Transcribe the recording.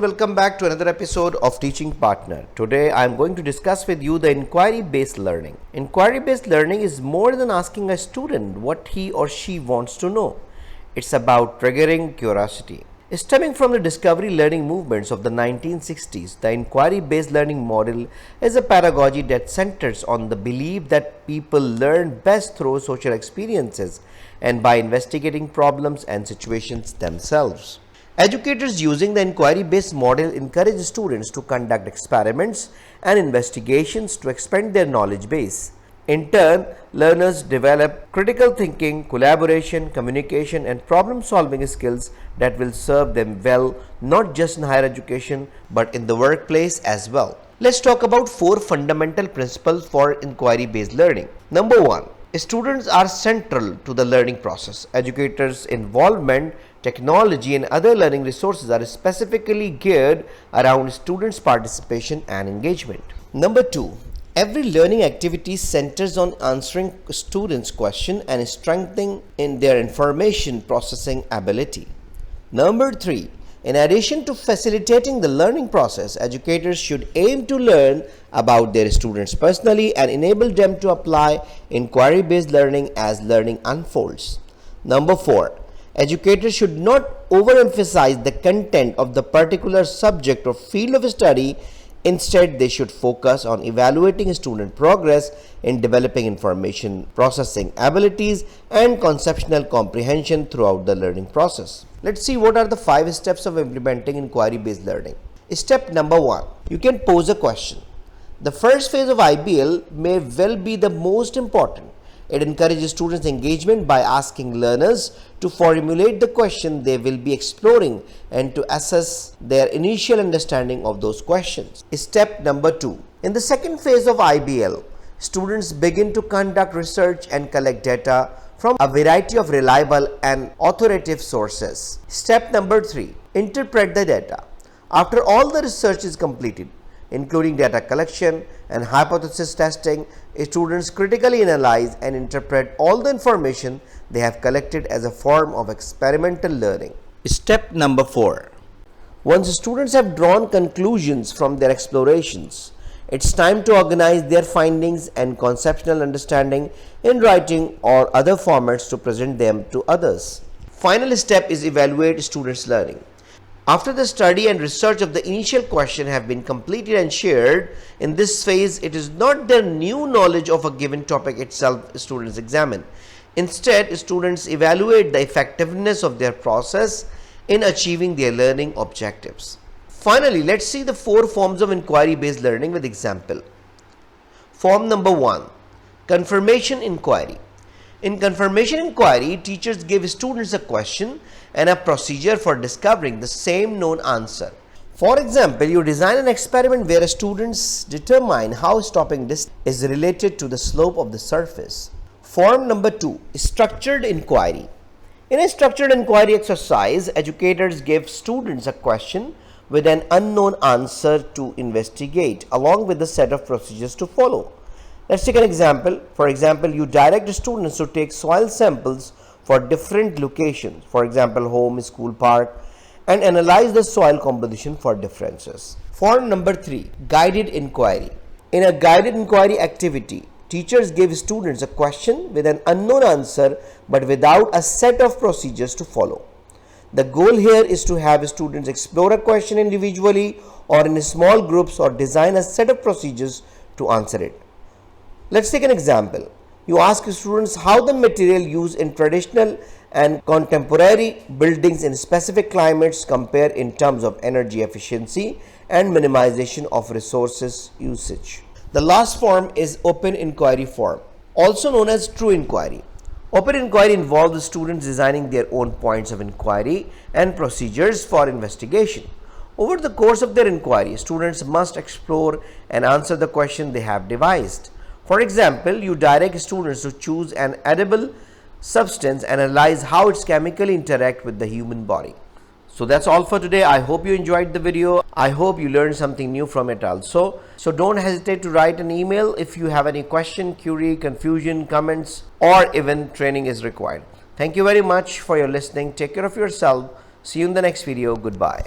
welcome back to another episode of Teaching Partner. Today I am going to discuss with you the inquiry-based learning. Inquiry-based learning is more than asking a student what he or she wants to know. It's about triggering curiosity. Stemming from the discovery learning movements of the 1960s, the inquiry-based learning model is a pedagogy that centers on the belief that people learn best through social experiences and by investigating problems and situations themselves. Educators using the inquiry-based model encourage students to conduct experiments and investigations to expand their knowledge base. In turn, learners develop critical thinking, collaboration, communication, and problem-solving skills that will serve them well not just in higher education but in the workplace as well. Let's talk about 4 fundamental principles for inquiry-based learning. Number 1. Students are central to the learning process. Educators' involvement, technology, and other learning resources are specifically geared around students' participation and engagement. Number 2. Every learning activity centers on answering students' questions and strengthening in their information processing ability. Number 3. In addition to facilitating the learning process, educators should aim to learn about their students personally and enable them to apply inquiry-based learning as learning unfolds. Number 4. Educators should not overemphasize the content of the particular subject or field of study. Instead, they should focus on evaluating student progress in developing information processing abilities and conceptual comprehension throughout the learning process. Let's see what are the 5 steps of implementing inquiry-based learning. Step number 1. You can pose a question. The first phase of IBL may well be the most important. It encourages students' engagement by asking learners to formulate the question they will be exploring and to assess their initial understanding of those questions. Step number 2. In the second phase of IBL, students begin to conduct research and collect data from a variety of reliable and authoritative sources. Step number 3. Interpret the data. After all the research is completed, including data collection and hypothesis testing, students critically analyze and interpret all the information they have collected as a form of experimental learning. Step number 4. Once students have drawn conclusions from their explorations, it's time to organize their findings and conceptual understanding in writing or other formats to present them to others. Final step is evaluate students' learning. After the study and research of the initial question have been completed and shared, in this phase it is not the new knowledge of a given topic itself students examine. Instead, students evaluate the effectiveness of their process in achieving their learning objectives. Finally, let's see the 4 forms of inquiry-based learning with example. Form number 1. Confirmation inquiry. In confirmation inquiry, teachers give students a question and a procedure for discovering the same known answer. For example, you design an experiment where students determine how stopping distance is related to the slope of the surface. Form number 2. Structured inquiry. In a structured inquiry exercise, educators give students a question with an unknown answer to investigate, along with a set of procedures to follow. Let's take an example. For example, you direct students to take soil samples for different locations, for example, home, school, park, and analyze the soil composition for differences. Form number 3. Guided inquiry. In a guided inquiry activity, teachers give students a question with an unknown answer but without a set of procedures to follow. The goal here is to have students explore a question individually or in small groups or design a set of procedures to answer it. Let's take an example. You ask students how the material used in traditional and contemporary buildings in specific climates compare in terms of energy efficiency and minimization of resources usage. The last form is open inquiry form, also known as true inquiry. Open inquiry involves students designing their own points of inquiry and procedures for investigation. Over the course of their inquiry, students must explore and answer the question they have devised. For example, you direct students to choose an edible substance and analyze how it's chemically interact with the human body. So that's all for today. I hope you enjoyed the video. I hope you learned something new from it also. So don't hesitate to write an email if you have any question, query, confusion, comments, or even training is required. Thank you very much for your listening. Take care of yourself. See you in the next video. Goodbye.